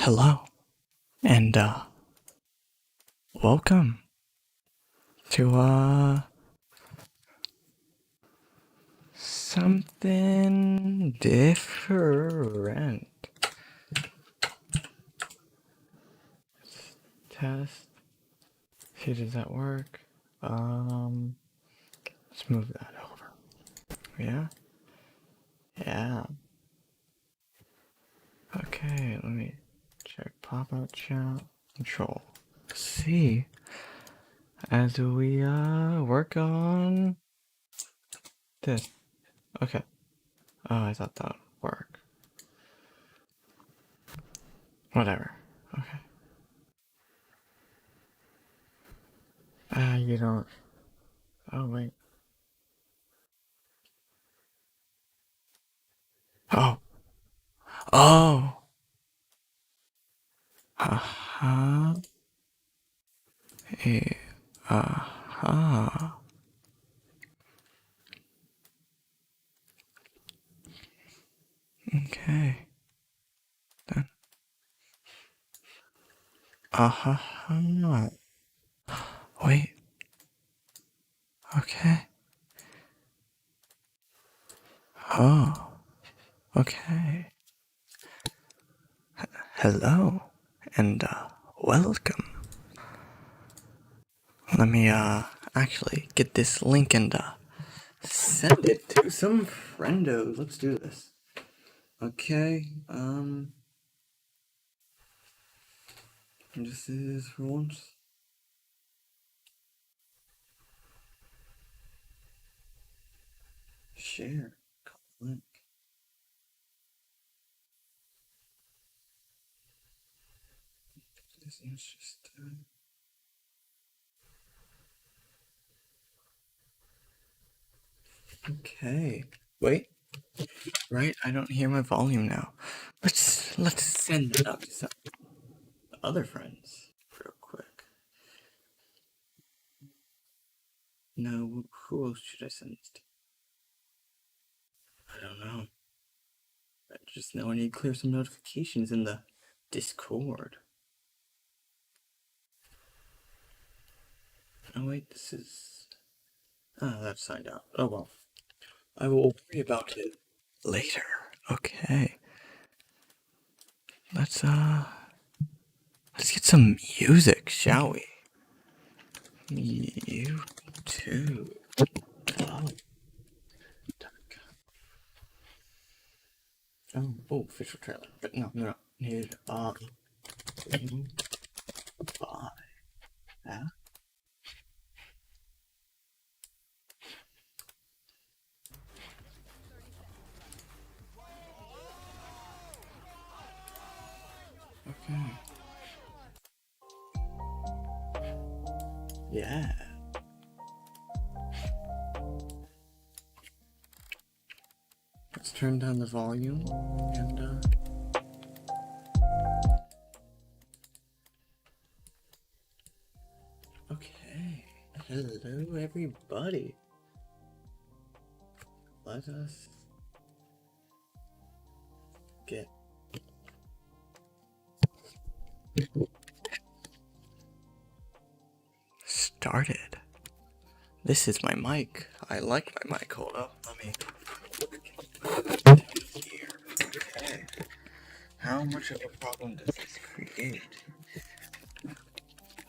Hello, and welcome to something different. Test. See, does that work? Let's move that over. Yeah? Yeah. Okay, let me check pop-out chat. Control C. As we work on this. Okay. Oh, I thought that would work. Whatever. Okay. You don't. Oh, wait. Oh. Oh. Uh-huh. Uh-huh. Okay. Then. Uh-huh. Wait. Okay. Oh. Okay. Hello. And, welcome. Let me, actually get this link and, send it to some friendos. Let's do this. Okay, this is for once. Share. Link. This is just, okay. Wait. Right? I don't hear my volume now. Let's send it up to some other friends real quick. No, who else should I send this to? I don't know. I just know I need to clear some notifications in the Discord. Oh wait, this is... Ah, that's signed out. Oh well. I will worry about it later. Okay. Let's get some music, shall we? YouTube. Oh. Oh, official trailer. But no. Need, buy. Yeah? Okay. Yeah. Let's turn down the volume and okay. Hello everybody. Let us get started. This is my mic. I like my mic. Hold up. Let me here. Okay. How much of a problem does this create?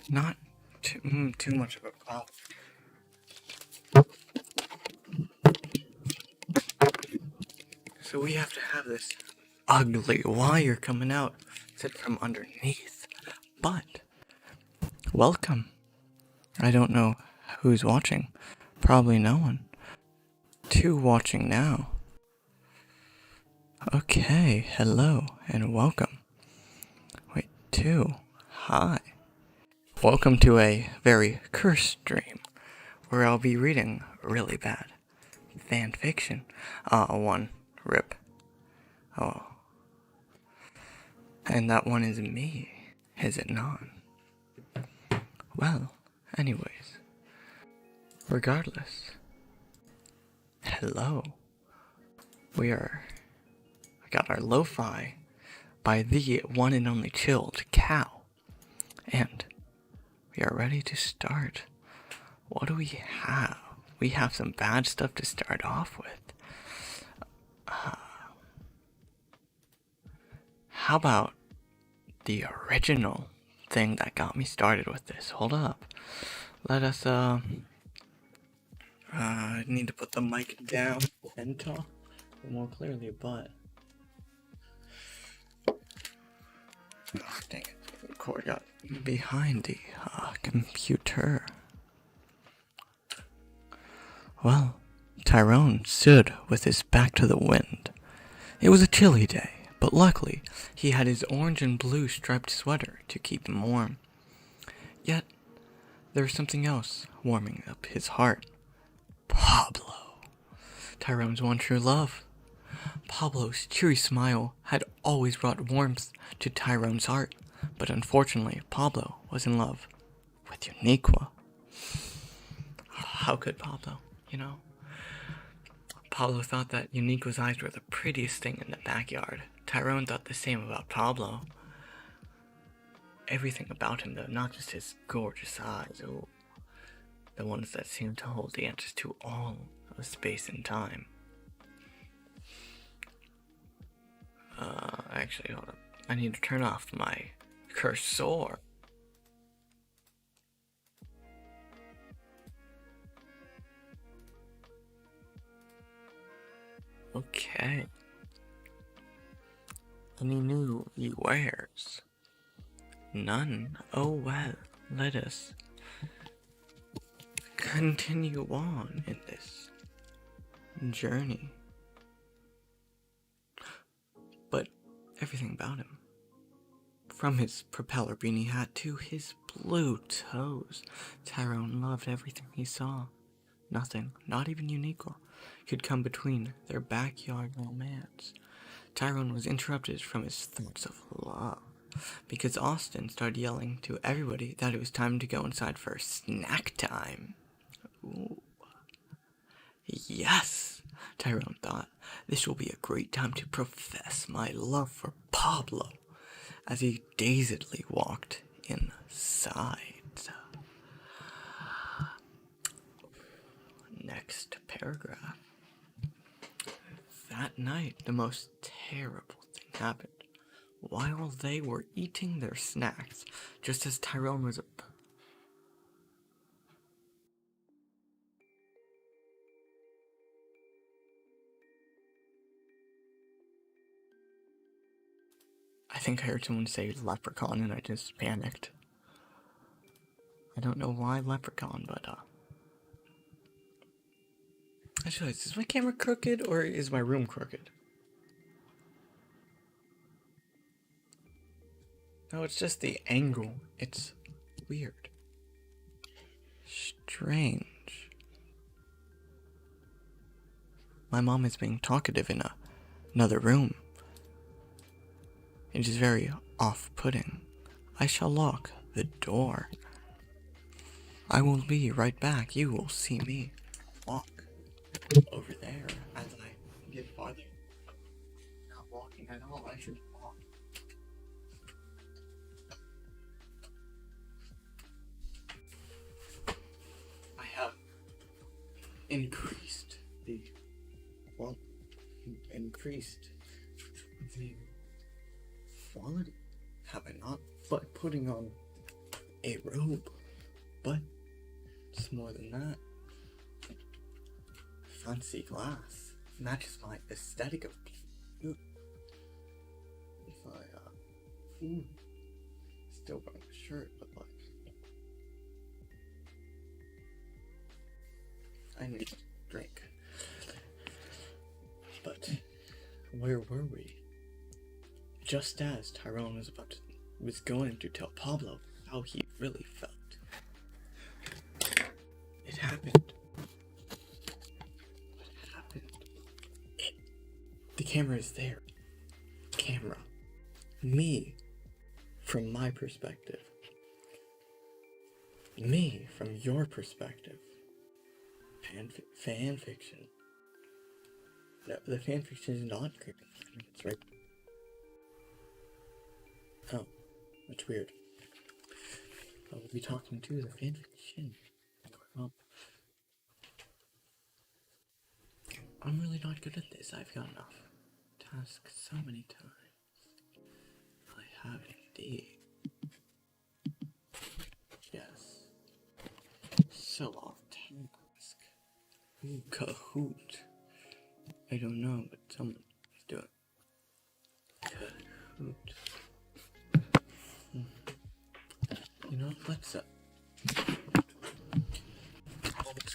Not too much of a problem. So we have to have this ugly wire coming out from underneath. But welcome. I don't know who's watching. Probably no one. 2 watching now. Okay, hello and welcome. Wait, 2. Hi. Welcome to a very cursed dream where I'll be reading really bad fan fiction. 1. Rip. Oh. And that one is me, is it not? Well, anyways. Regardless. Hello. We got our lo-fi by the one and only chilled cow. And we are ready to start. What do we have? We have some bad stuff to start off with. How about the original thing that got me started with this? Hold up. Let us, I need to put the mic down and talk more clearly, but... Oh, dang it. The cord got behind the computer. Well, Tyrone stood with his back to the wind. It was a chilly day, but luckily he had his orange and blue striped sweater to keep him warm. Yet, there was something else warming up his heart. Pablo, Tyrone's one true love. Pablo's cheery smile had always brought warmth to Tyrone's heart, but unfortunately Pablo was in love with Uniqua. How could Pablo, Pablo thought that Uniqua's eyes were the prettiest thing in the backyard. Tyrone thought the same about Pablo. Everything about him, though, not just his gorgeous eyes, the ones that seemed to hold the answers to all of space and time. Actually, hold up. I need to turn off my cursor. Okay. Any new wares? None. Oh well, let us continue on in this journey. But everything about him, from his propeller beanie hat to his blue toes, Tyrone loved everything he saw. Nothing, not even Uniqua, could come between their backyard romance. Tyrone was interrupted from his thoughts of love because Austin started yelling to everybody that it was time to go inside for snack time. Ooh. Yes, Tyrone thought, this will be a great time to profess my love for Pablo as he dazedly walked inside. Next paragraph. That night, the most terrible thing happened. While they were eating their snacks, just as Tyrone was I think I heard someone say leprechaun and I just panicked. I don't know why leprechaun, but I just realized, is my camera crooked or is my room crooked? No, it's just the angle. It's weird. Strange. My mom is being talkative in another room. It is very off-putting. I shall lock the door. I will be right back. You will see me walk over there as I get farther. Not walking at all. I should walk. I have increased the quality, have I not? But putting on a robe, but it's more than that. Fancy glass matches my aesthetic of if I still wearing a shirt, but like I need a drink. But where were we? Just as Tyrone was going to tell Pablo how he really felt, it happened. What happened? The camera is there. Camera. Me, from my perspective. Me, from your perspective. Fan fiction. No, the fan fiction is not creepy. It's right. It's weird. I will be talking to the fanfiction. Well, I'm really not good at this. I've got enough tasks so many times. I have indeed. Yes. So off task. Ooh, Kahoot. I don't know, but someone is doing Kahoot. You know, let's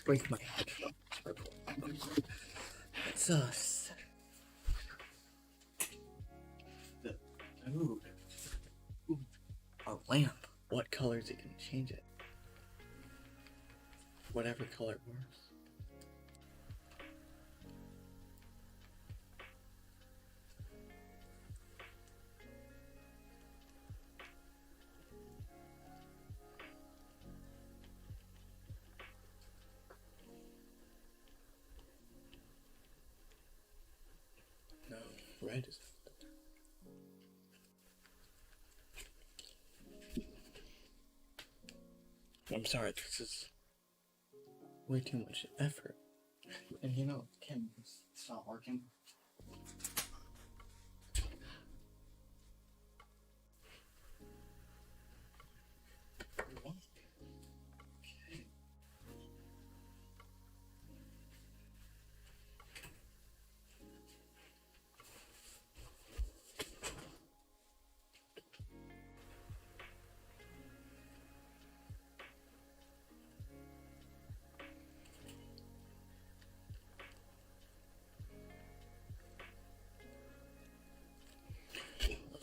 break my head. Let's the food. Ooh, a lamp. What colors it can change it? Whatever color works. No, red is. I'm sorry, this is way too much effort. And you know, Kim, it's not working.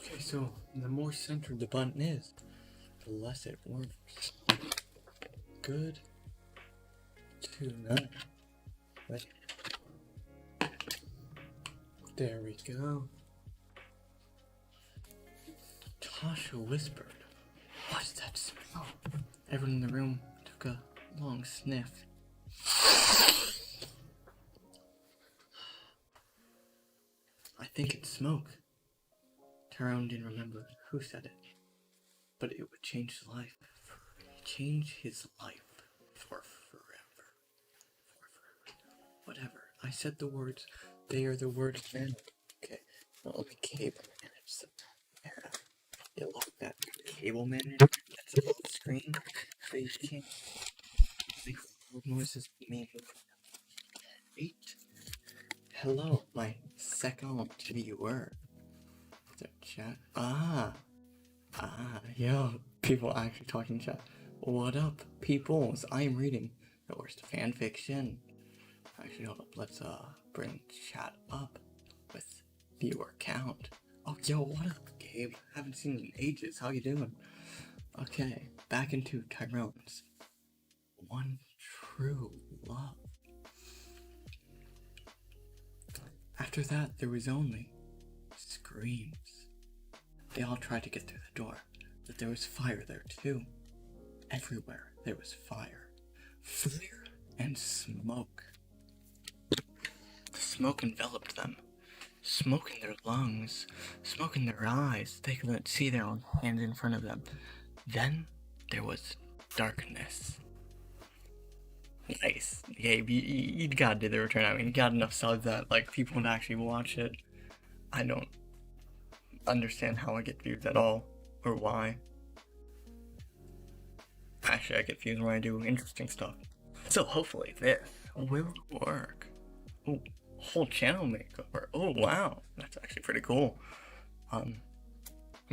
Okay, so the more centered the button is, the less it works. Good to know. Right. There we go. Tasha whispered, "What's that smell?" Everyone in the room took a long sniff. I think it's smoke. Tyrone didn't remember who said it, but it would change his life. Change his life for forever. Whatever. I said the words. They are the words man. Okay. Now let me cable manage some. Yeah, look at that cable manager that's on the screen. So you can't make noises mean. 8. Hello, my second viewer. Is there chat? Yo, people actually talking in chat. What up, peoples? I am reading the worst fanfiction. Actually, hold up. Let's bring chat up with viewer count. Oh, yo, what up, Gabe? Haven't seen you in ages. How you doing? Okay, back into Tyrone's one true love. After that, there was only screams. They all tried to get through the door, but there was fire there too. Everywhere there was fire. Fire and smoke. The smoke enveloped them. Smoke in their lungs. Smoke in their eyes. They couldn't see their own hands in front of them. Then there was darkness. Nice. Gabe, you gotta do the return. I mean, you got enough subs that, like, people would actually watch it. I don't understand how I get views at all, or why. Actually, I get views when I do interesting stuff. So hopefully this will work. Ooh, whole channel makeover. Oh wow, that's actually pretty cool. I'm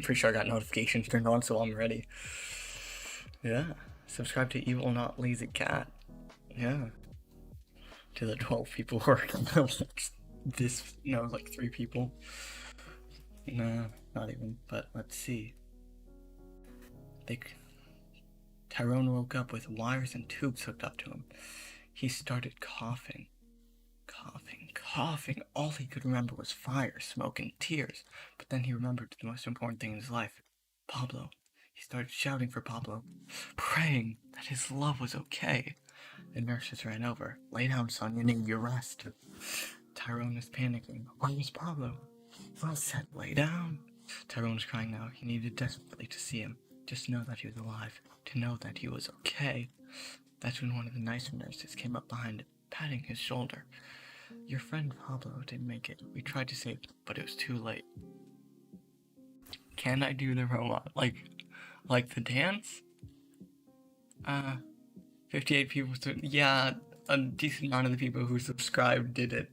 pretty sure I got notifications turned on, so I'm ready. Yeah, subscribe to Evil Not Lazy Cat. Yeah, to the 12 people working. Like 3 people. No, not even, but let's see. Tyrone woke up with wires and tubes hooked up to him. He started coughing. All he could remember was fire, smoke, and tears. But then he remembered the most important thing in his life, Pablo. He started shouting for Pablo, praying that his love was okay. The nurses ran over. "Lay down, son, you need your rest." Tyrone was panicking. "Where's Pablo?" I said, "Lay down." Tyrone was crying now. He needed desperately to see him, just to know that he was alive, to know that he was okay. That's when one of the nicer nurses came up behind him, patting his shoulder. Your friend Pablo didn't make it. We tried to save him, but it was too late. Can I do the robot? Like the dance? 58 people, yeah, a decent amount of the people who subscribed did it,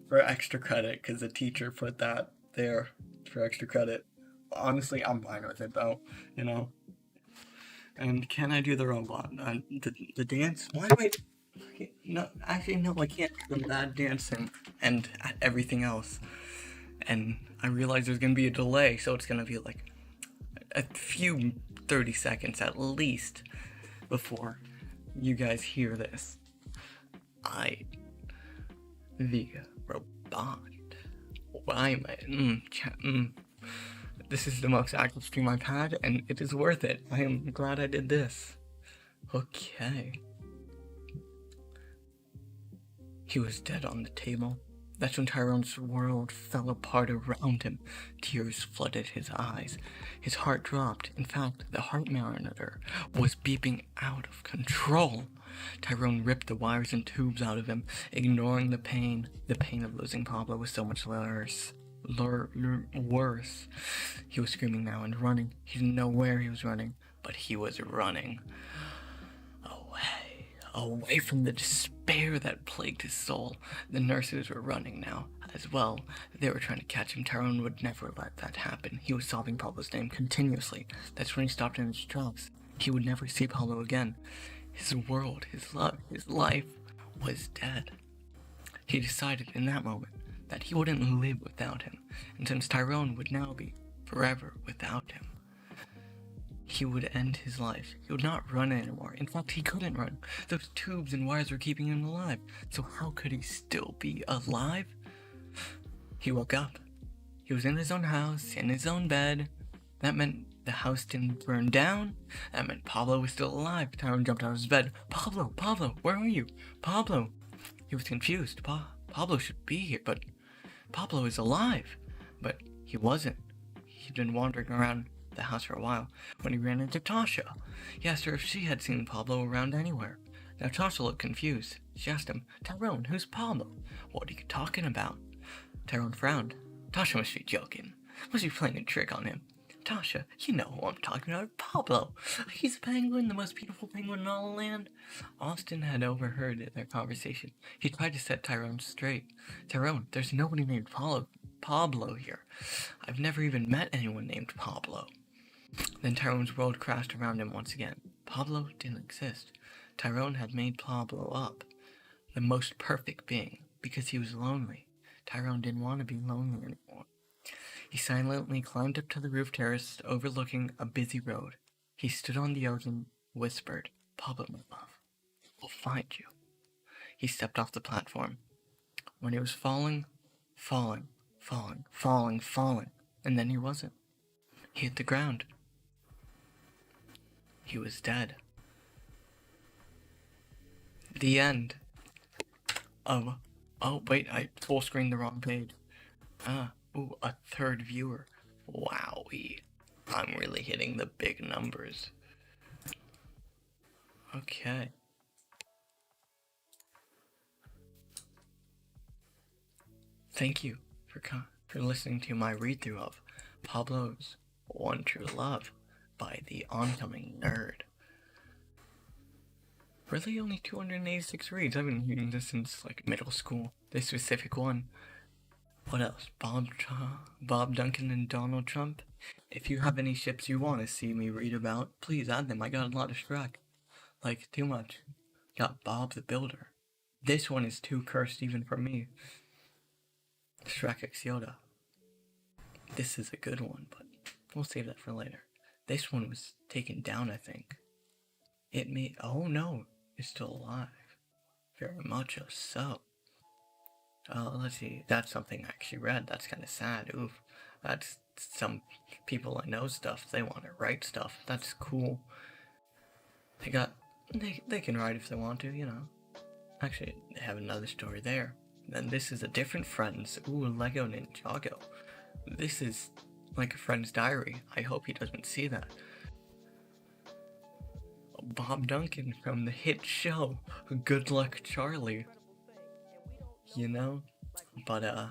for extra credit, because the teacher put that there for extra credit. Honestly, I'm fine with it, though, you know. And can I do the robot? The dance? Why do I... No, actually, no, I can't do the bad dancing and everything else. And I realize there's gonna be a delay, so it's gonna be like a few 30 seconds at least before you guys hear this. The robot. Why am I? This is the most active stream I've had, and it is worth it. I am glad I did this. Okay. He was dead on the table. That's when Tyrone's world fell apart around him. Tears flooded his eyes. His heart dropped. In fact, the heart monitor was beeping out of control. Tyrone ripped the wires and tubes out of him, ignoring the pain. The pain of losing Pablo was so much worse. Worse. He was screaming now and running. He didn't know where he was running, but he was running. Away from the despair that plagued his soul. The nurses were running now, as well. They were trying to catch him. Tyrone would never let that happen. He was sobbing Pablo's name continuously. That's when he stopped in his tracks. He would never see Pablo again. His world, his love, his life was dead. He decided in that moment that he wouldn't live without him, and since Tyrone would now be forever without him, he would end his life. He would not run anymore. In fact, he couldn't run. Those tubes and wires were keeping him alive. So how could he still be alive? He woke up. He was in his own house, in his own bed. That meant the house didn't burn down. That meant Pablo was still alive. Tyrone jumped out of his bed. Pablo, where are you? Pablo. He was confused. Pablo should be here, but Pablo is alive. But he wasn't. He'd been wandering around the house for a while when he ran into Tasha. He asked her if she had seen Pablo around anywhere. Now Tasha looked confused. She asked him, Tyrone, who's Pablo? What are you talking about? Tyrone frowned. Tasha must be joking. Must be playing a trick on him. Tasha, you know who I'm talking about. Pablo. He's a penguin, the most beautiful penguin in all the land. Austin had overheard their conversation. He tried to set Tyrone straight. Tyrone, there's nobody named Pablo here. I've never even met anyone named Pablo. Then Tyrone's world crashed around him once again. Pablo didn't exist. Tyrone had made Pablo up, the most perfect being, because he was lonely. Tyrone didn't want to be lonely anymore. He silently climbed up to the roof terrace overlooking a busy road. He stood on the edge and whispered, Pablo, my love, we'll find you. He stepped off the platform. When he was falling, and then he wasn't. He hit the ground. He was dead. The end of... Oh, wait, I full screened the wrong page. Ooh, a third viewer. Wowie. I'm really hitting the big numbers. Okay. Thank you for listening to my read-through of Pablo's One True Love by the oncoming nerd. Really only 286 reads. I've been reading this since like middle school. This specific one. What else? Bob Duncan and Donald Trump. If you have any ships you want to see me read about, please add them. I got a lot of Shrek. Like, too much. Got Bob the Builder. This one is too cursed even for me. Shrek X Yoda. This is a good one, but we'll save that for later. This one was taken down, I think. Oh no, it's still alive. Very much so. Let's see, that's something I actually read. That's kind of sad. Oof. That's some people I know stuff. They want to write stuff. That's cool. They can write if they want to, you know. Actually, they have another story there. Then this is a different Friends. Ooh, Lego Ninjago. This is like a friend's diary. I hope he doesn't see that. Bob Duncan from the hit show Good Luck Charlie. You know? But, I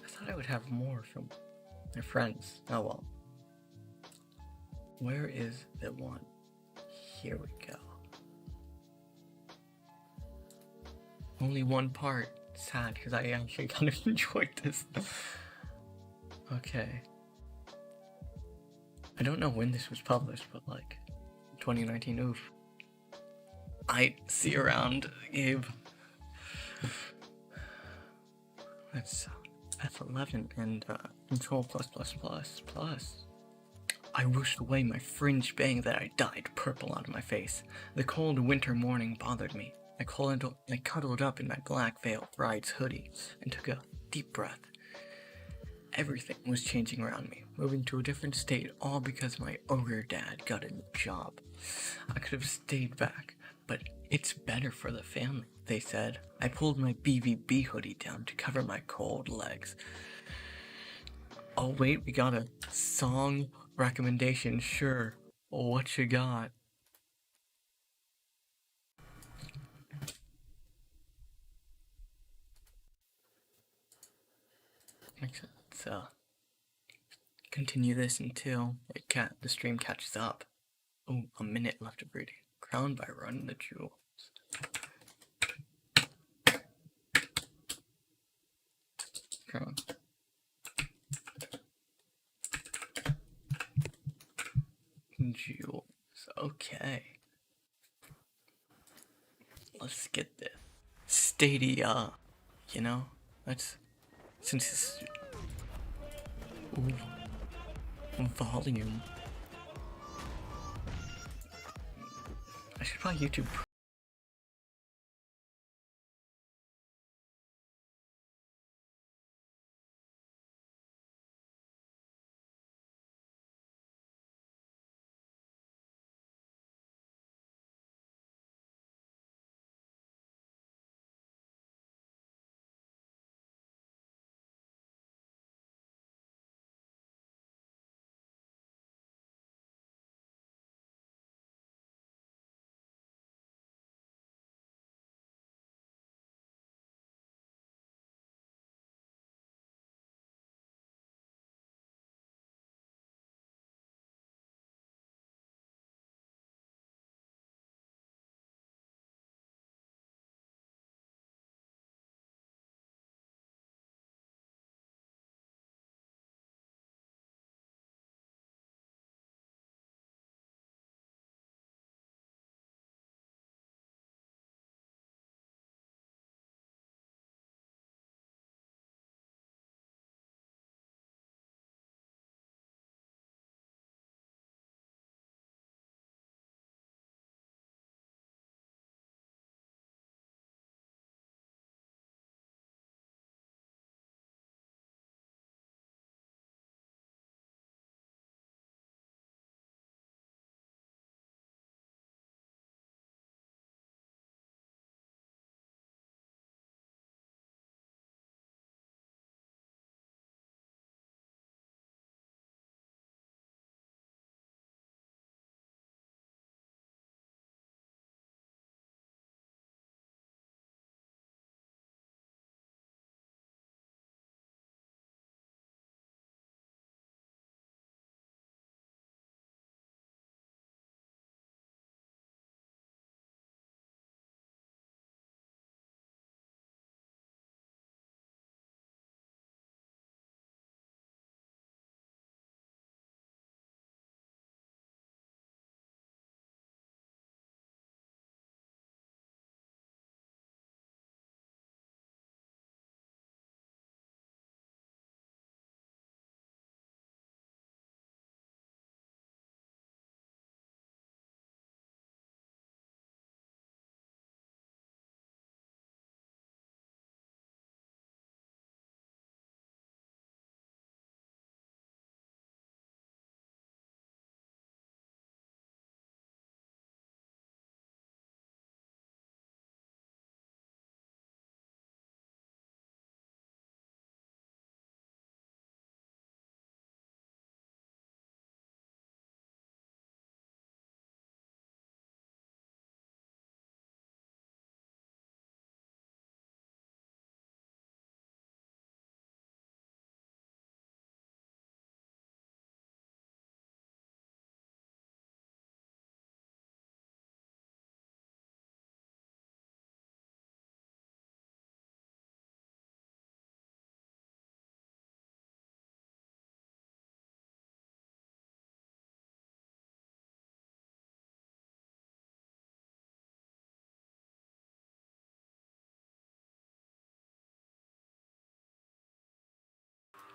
thought I would have more from my friends. Oh well. Where is the one? Here we go. Only one part. Sad, because I actually kind of enjoyed this. Okay. I don't know when this was published, but like 2019. Oof. I see you around, Gabe. That's F11 and control plus. I whooshed away my fringe bang that I dyed purple out of my face. The cold winter morning bothered me. I cuddled up in my black veil bride's hoodie and took a deep breath. Everything was changing around me, moving to a different state, all because my ogre dad got a new job. I could have stayed back, but it's better for the family, they said. I pulled my BVB hoodie down to cover my cold legs. Oh wait, we got a song recommendation, sure. What you got? Let's continue this until the stream catches up. Oh, a minute left of reading. Crowned by Run the Jewels. Crown. Jewels. Okay. Let's get this. Stadia. You know? Since it's... Ooh. Volume. I should buy YouTube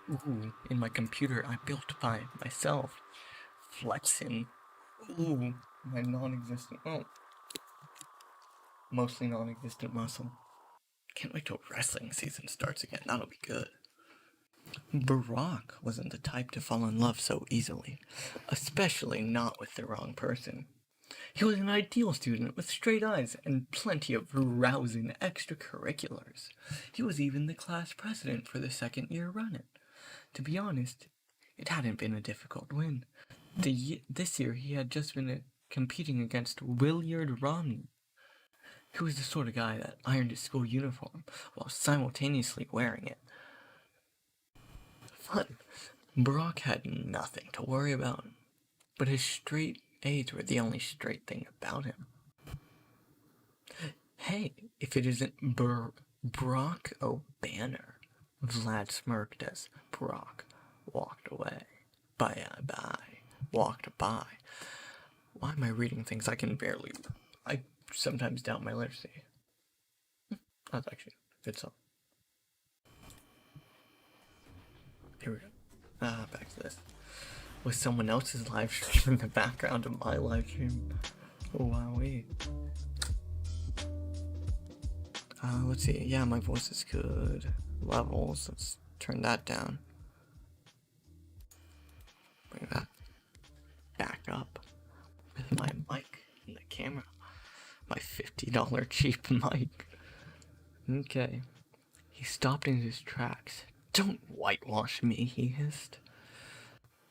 Ooh, in my computer I built by myself. Flexing. Ooh, my non-existent, mostly non-existent muscle. Can't wait till wrestling season starts again. That'll be good. Barack wasn't the type to fall in love so easily, especially not with the wrong person. He was an ideal student with straight eyes and plenty of rousing extracurriculars. He was even the class president for the second year running. To be honest, it hadn't been a difficult win. This year he had just been competing against Willard Romney, who was the sort of guy that ironed his school uniform while simultaneously wearing it. Fun. Brock had nothing to worry about, but his straight A's were the only straight thing about him. Hey, if it isn't Brock O'Banner, Vlad smirked as Brock walked away. Bye. Walked by. Why am I reading things I can barely... I sometimes doubt my literacy. That's actually a good song. Here we go. Back to this. With someone else's live stream in the background of my live stream. Wowee. Let's see. Yeah, my voice is good. Levels. Let's turn that down. Bring that back up with my mic and the camera. My $50 cheap mic. Okay. He stopped in his tracks. Don't whitewash me, he hissed.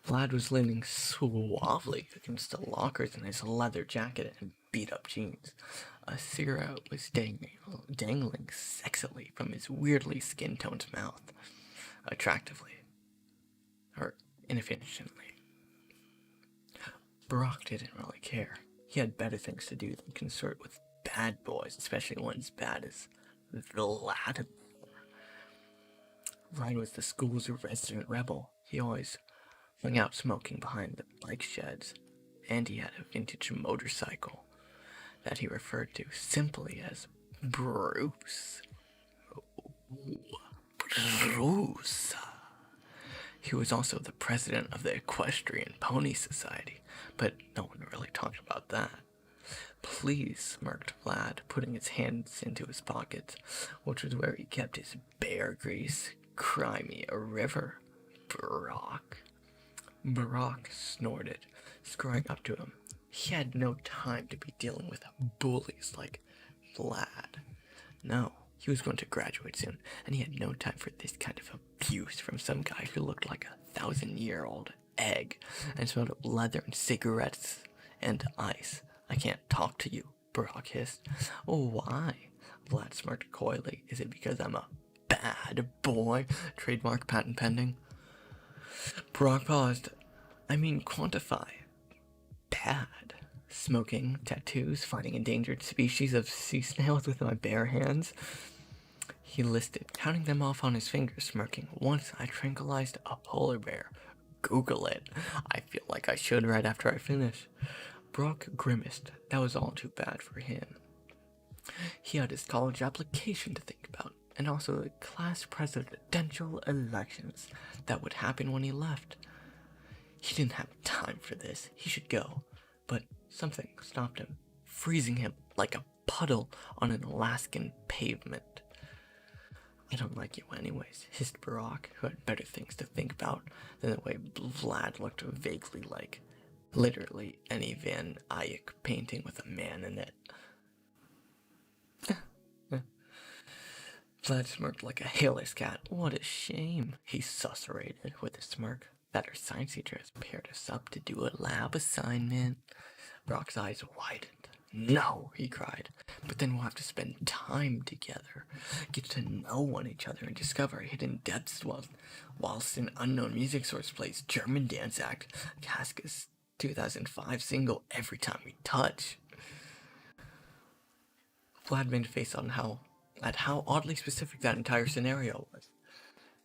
Vlad was leaning suavely against the lockers in his leather jacket and beat-up jeans. A cigarette was dangling sexily from his weirdly skin-toned mouth. Attractively. Or inefficiently. Barack didn't really care. He had better things to do than consort with bad boys, especially one as bad as Vlad. Vlad was the school's resident rebel. He always hung out smoking behind the bike sheds, and he had a vintage motorcycle that he referred to simply as Bruce. Bruce. He was also the president of the Equestrian Pony Society, but no one really talked about that. Please, smirked Vlad, putting his hands into his pockets, which was where he kept his bear grease. Cry me a river, Barack. Barack snorted, screwing up to him. He had no time to be dealing with bullies like Vlad. No, he was going to graduate soon, and he had no time for this kind of abuse from some guy who looked like a 1,000-year-old egg and smelled of leather and cigarettes and ice. I can't talk to you, Barack hissed. Oh, why? Vlad smirked coyly. Is it because I'm a bad boy? Trademark patent pending. Barack paused. I mean, quantify. Bad. Smoking, tattoos, finding endangered species of sea snails with my bare hands. He listed, counting them off on his fingers, smirking. Once I tranquilized a polar bear. Google it. I feel like I should right after I finish. Brock grimaced. That was all too bad for him. He had his college application to think about, and also the class presidential elections that would happen when he left. He didn't have time for this. He should go. But something stopped him, freezing him like a puddle on an Alaskan pavement. I don't like you anyways, hissed Barack, who had better things to think about than the way Vlad looked vaguely like literally any Van Eyck painting with a man in it. Vlad smirked like a hairless cat. What a shame, he susurrated with a smirk that our science teacher has paired us up to do a lab assignment. Brock's eyes widened. No, he cried. But then we'll have to spend time together, get to know each other, and discover hidden depths whilst an unknown music source plays German Dance Act, Casca's 2005 single Every Time We Touch. Vlad made a face at how oddly specific that entire scenario was.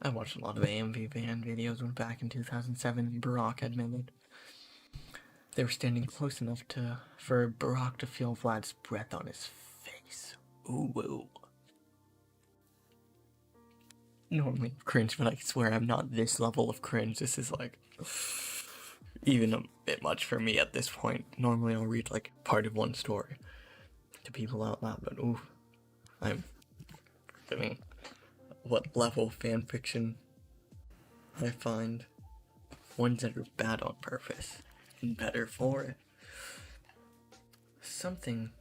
I watched a lot of AMV band videos back in 2007, Barack admitted. They were standing close enough for Barack to feel Vlad's breath on his face. Ooh, ooh. normally cringe, but I swear I'm not this level of cringe. This is like even a bit much for me at this point. Normally I'll read like part of one story to people out loud, but ooh, I'm forgetting what level fan fiction I find. Ones that are bad on purpose and better for it. Something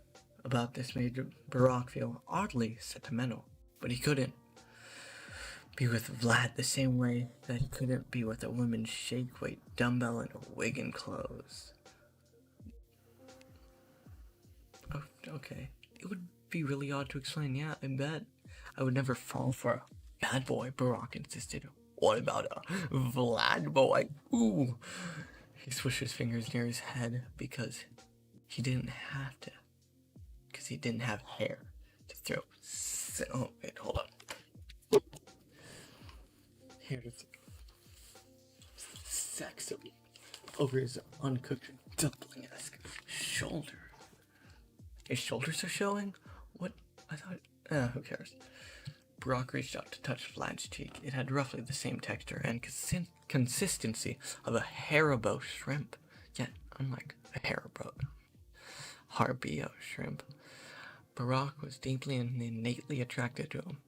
about this made Barack feel oddly sentimental, but he couldn't be with Vlad the same way that he couldn't be with a woman's shake weight dumbbell and a wig and clothes. Oh, okay. It would be really odd to explain, yeah, I bet. I would never fall for a bad boy, Barack insisted. What about a Vlad boy? Ooh. He swished his fingers near his head because he didn't have to. Because he didn't have hair to throw. So, oh, wait, hold on. Here's sexily over his uncooked dumpling-esque shoulder. His shoulders are showing? What? I thought... who cares? Brock reached out to touch Vlad's cheek. It had roughly the same texture and consistency of a Haribo shrimp, yet unlike a Haribo. Harbio shrimp. Barack was deeply and innately attracted to him.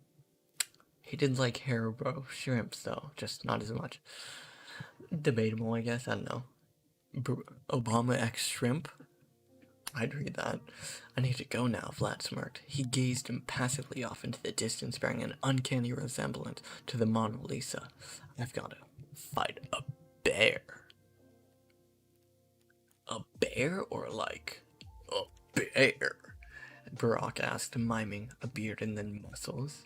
He did like Haribo shrimps, though, just not as much. Debatable, I guess, I don't know. Obama X shrimp? I'd read that. I need to go now, Vlad smirked. He gazed impassively off into the distance, bearing an uncanny resemblance to the Mona Lisa. I've got to fight a bear. A bear or like a bear? Barack asked, miming a beard and then muscles.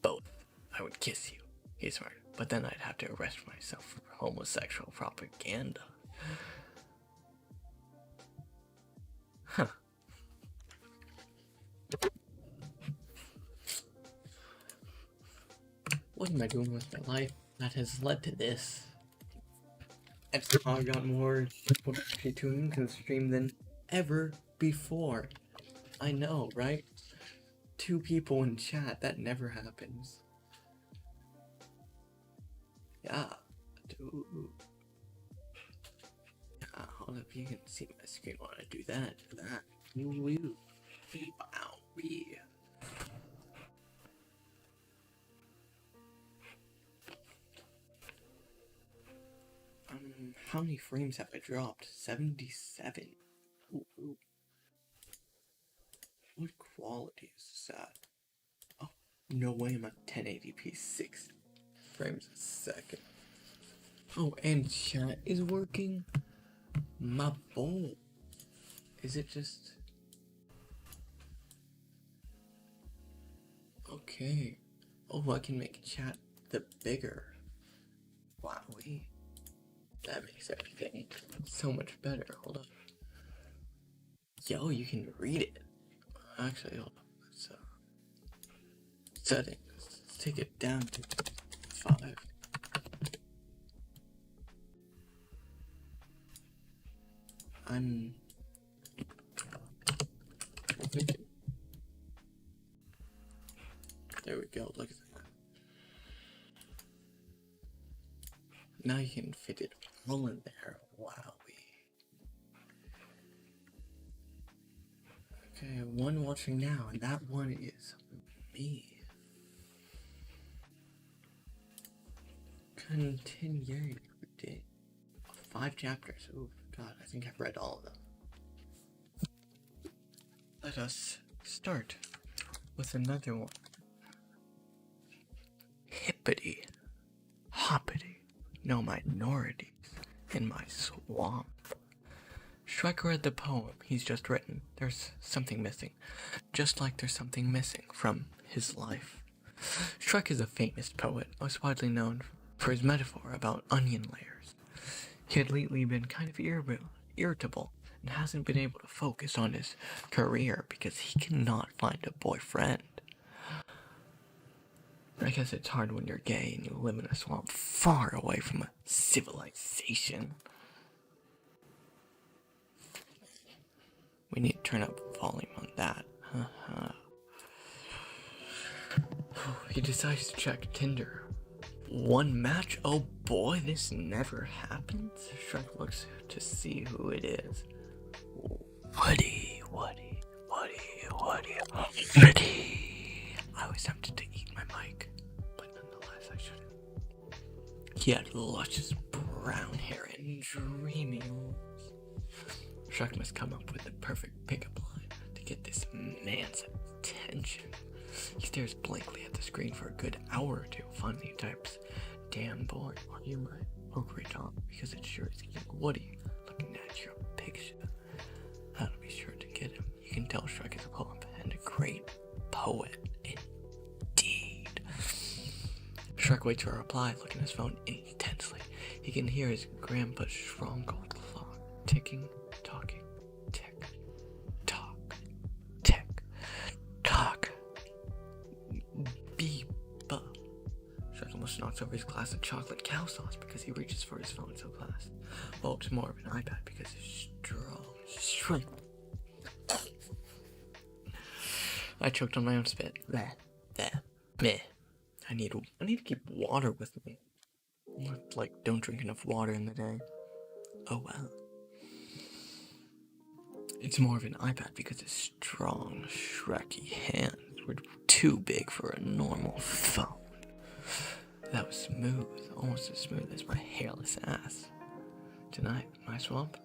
Both. I would kiss you, he smirked, but then I'd have to arrest myself for homosexual propaganda. Huh. What am I doing with my life that has led to this? And somehow I got more tuning to the stream than ever before. I know, right? 2 people in chat, that never happens. Yeah, dude. Yeah, hold up, you can see my screen while I do that. Woo. Wow, how many frames have I dropped? 77. Ooh. What quality is that? Oh, no way I'm at 1080p 6 frames a second. Oh, and chat is working. My bowl. Is it just... Okay. Oh, I can make chat the bigger. Wowee. That makes everything so much better. Hold up. Yo, you can read it. Actually, hold up. Let's, settings. Let's take it down to 5. I'm thinking. There we go, look at that. Now you can fit it all in there. Wowee. Okay, one watching now, and that one is me. Continuing. 5 chapters. Oh god, I think I've read all of them. Let us start with another one. Hippity, hoppity, no minorities in my swamp. Shrek read the poem he's just written. There's something missing, just like there's something missing from his life. Shrek is a famous poet, most widely known for his metaphor about onion layers. He had lately been kind of irritable and hasn't been able to focus on his career because he cannot find a boyfriend. I guess it's hard when you're gay and you live in a swamp far away from a civilization. We need to turn up volume on that. He decides to check Tinder. One match? Oh boy, this never happens. Shrek looks to see who it is. Woody. I was tempted to eat my mic, but nonetheless I shouldn't. He had luscious brown hair and dreamy eyes. Shrek must come up with the perfect pickup line to get this man's attention. He stares blankly at the screen for a good hour or two. Finally he types, "Damn boy, are you my Ogre Tom?" Because it sure is young Woody looking at your picture. That'll be sure to get him. You can tell Shrek is a poet and a great poet indeed. Shrek waits for a reply, looking at his phone intensely. He can hear his grandpa's strong cold clock ticking, talking, tick, tock, tick, tock. Beep. Shrek almost knocks over his glass of chocolate cow sauce because he reaches for his phone so fast. Well, it's more of an iPad because it's strong. I choked on my own spit. Meh. I need to keep water with me. Like, don't drink enough water in the day. Oh well. It's more of an iPad because his strong, Shreky hands were too big for a normal phone. That was smooth, almost as smooth as my hairless ass. Tonight, my swamp,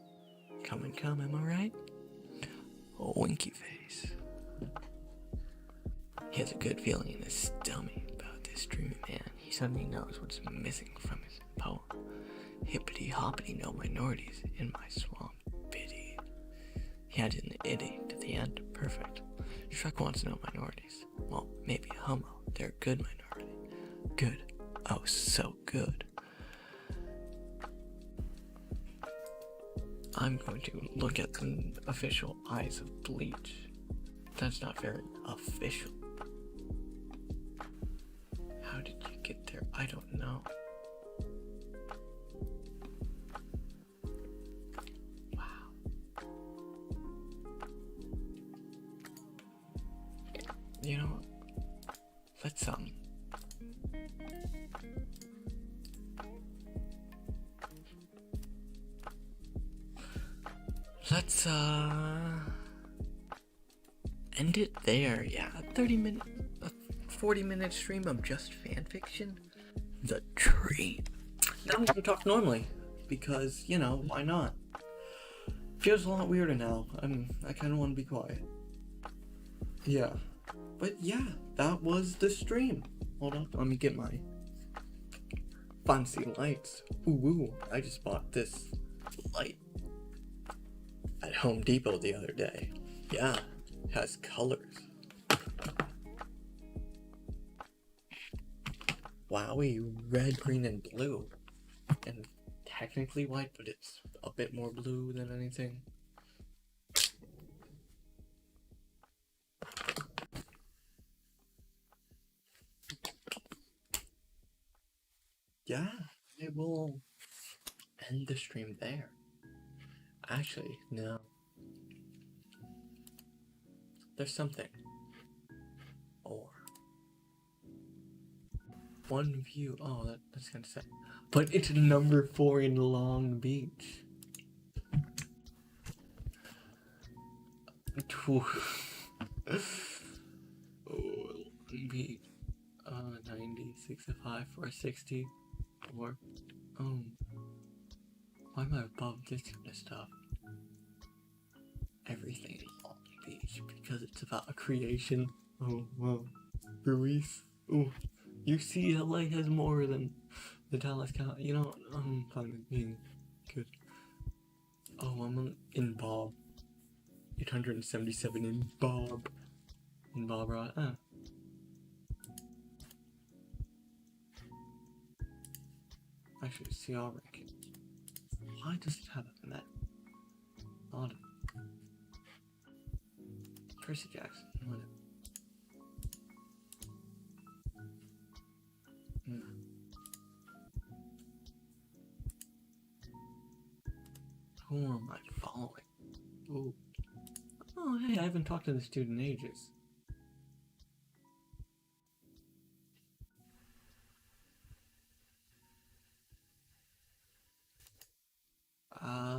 come, am I right? Oh, winky face. He has a good feeling in his stomach about this dreamy man. He suddenly knows what's missing from his poem. Hippity hoppity, no minorities in my swamp, biddy. He added an itty to the end. Perfect. Shrek wants no minorities. Well, maybe a homo. They're a good minority. Good. Oh, so good. I'm going to look at the official eyes of Bleach. That's not very official. How did you get there? I don't know. Wow. You know, let's end it there. Yeah, 40-minute stream of just fanfiction. The dream. Now I'm gonna talk normally because, you know, why not? Feels a lot weirder now. I kind of want to be quiet. Yeah, but yeah, that was the stream. Hold on, let me get my fancy lights. Ooh, I just bought this light at Home Depot the other day. Yeah, it has colors. Wowie, red, green, and blue. And technically white, but it's a bit more blue than anything. Yeah, I will end the stream there. Actually, no. There's something. Or one view. Oh, that's kind of sad. But it's number 4 in Long Beach. Oh, Long Beach. 90, 65, 460. Or, why am I above this kind of stuff? Everything is Long Beach because it's about a creation. Oh, wow. Ruiz. Oh, you see, LA has more than the Dallas County. You know, I'm fine with being good. Oh, I'm in Bob. 877 in Bob. In Bob, right? Actually, CR ranking. Why does it have a met? Odd. Percy Jackson. Whatever. Who am I following? Ooh. Oh, hey, I haven't talked to this dude in ages.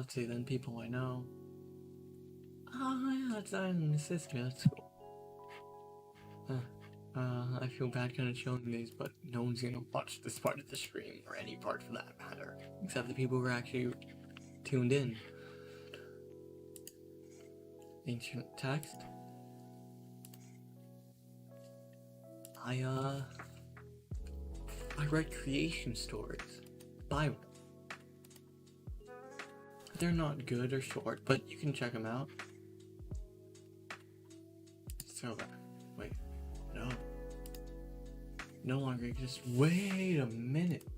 let's see then, people I know. Oh yeah, that's Diane and his sister, that's cool. I feel bad kind of showing these, but no one's gonna watch this part of the stream, or any part for that matter, except the people who are actually tuned in. Ancient text. I write creation stories. Bible. They're not good or short, but you can check them out. So, wait, no. No longer exist. Wait a minute.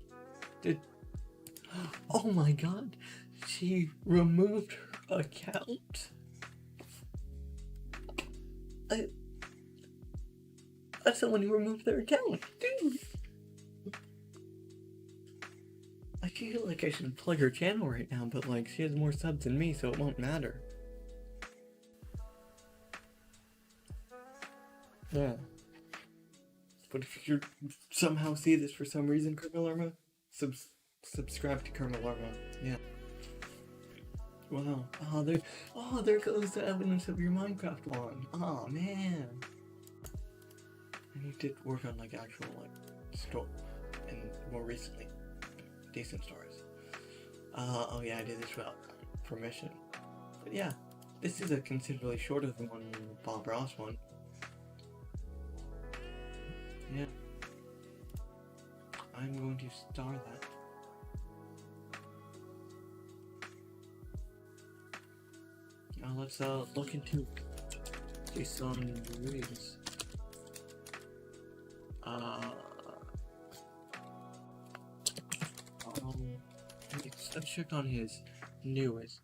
Oh my god. She removed her account. That's someone who removed their account, dude. I feel like I should plug her channel right now, but like she has more subs than me, so it won't matter. Yeah. But if you somehow see this for some reason, Kermalarma, subscribe to Kermalarma. Yeah. Wow. There goes the evidence of your Minecraft one. Oh man. And you did work on like actual story, and more recently, decent stories. Oh yeah, I did this without permission. But yeah, this is a considerably shorter than one Bob Ross one. Yeah. I'm going to star that. Now let's look into Jason Ruiz. Let's check on his newest.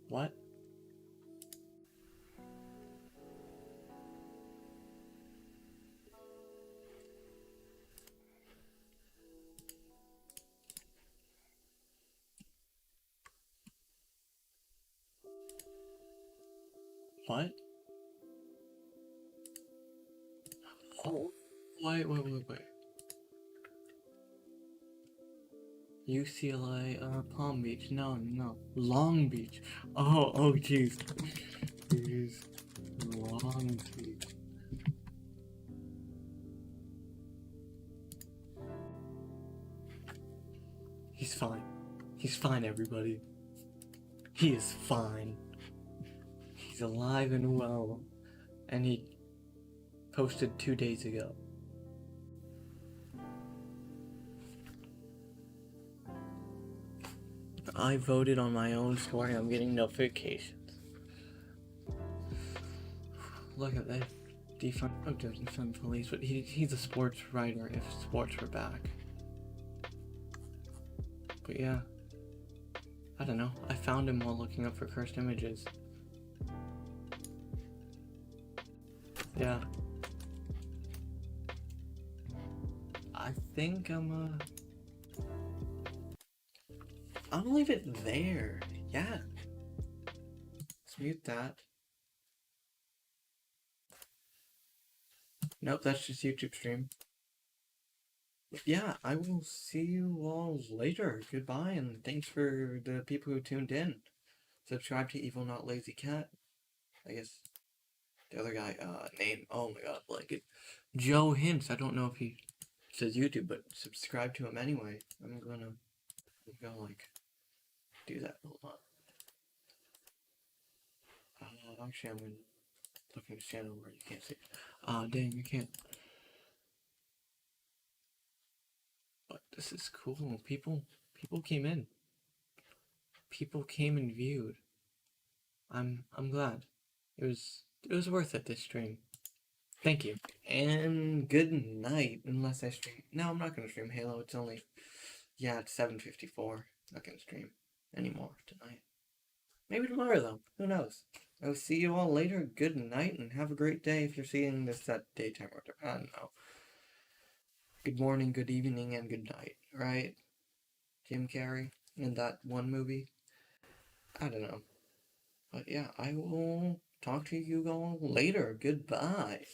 What? What? Oh, wait. UCLA, Palm Beach. No. Long Beach. Oh, jeez. Jeez. Long Beach. He's fine. He's fine, everybody. He is fine. He's alive and well. And he posted 2 days ago. I voted on my own story. I'm getting notifications. Look at that. Defund police, but he's a sports writer if sports were back. But yeah. I don't know. I found him while looking up for cursed images. Yeah. I think I'll leave it there. Yeah. Let's mute that. Nope, that's just YouTube stream. But yeah, I will see you all later. Goodbye, and thanks for the people who tuned in. Subscribe to Evil Not Lazy Cat. I guess the other guy, name, oh my god, like it. Joe Hints. I don't know if he says YouTube, but subscribe to him anyway. I'm gonna like do that. Hold on. Actually, I'm gonna look at his channel where you can't see. Dang, you can't. But this is cool. People came in. People came and viewed. I'm glad. It was worth it, this stream. Thank you. And good night. Unless I stream. No, I'm not gonna stream Halo. It's only, yeah, it's 7:54. Not gonna stream anymore tonight. Maybe tomorrow though. Who knows? I'll see you all later. Good night and have a great day if you're seeing this at daytime or I don't know. Good morning, good evening, and good night, right? Jim Carrey in that one movie. I don't know. But yeah, I will talk to you all later. Goodbye.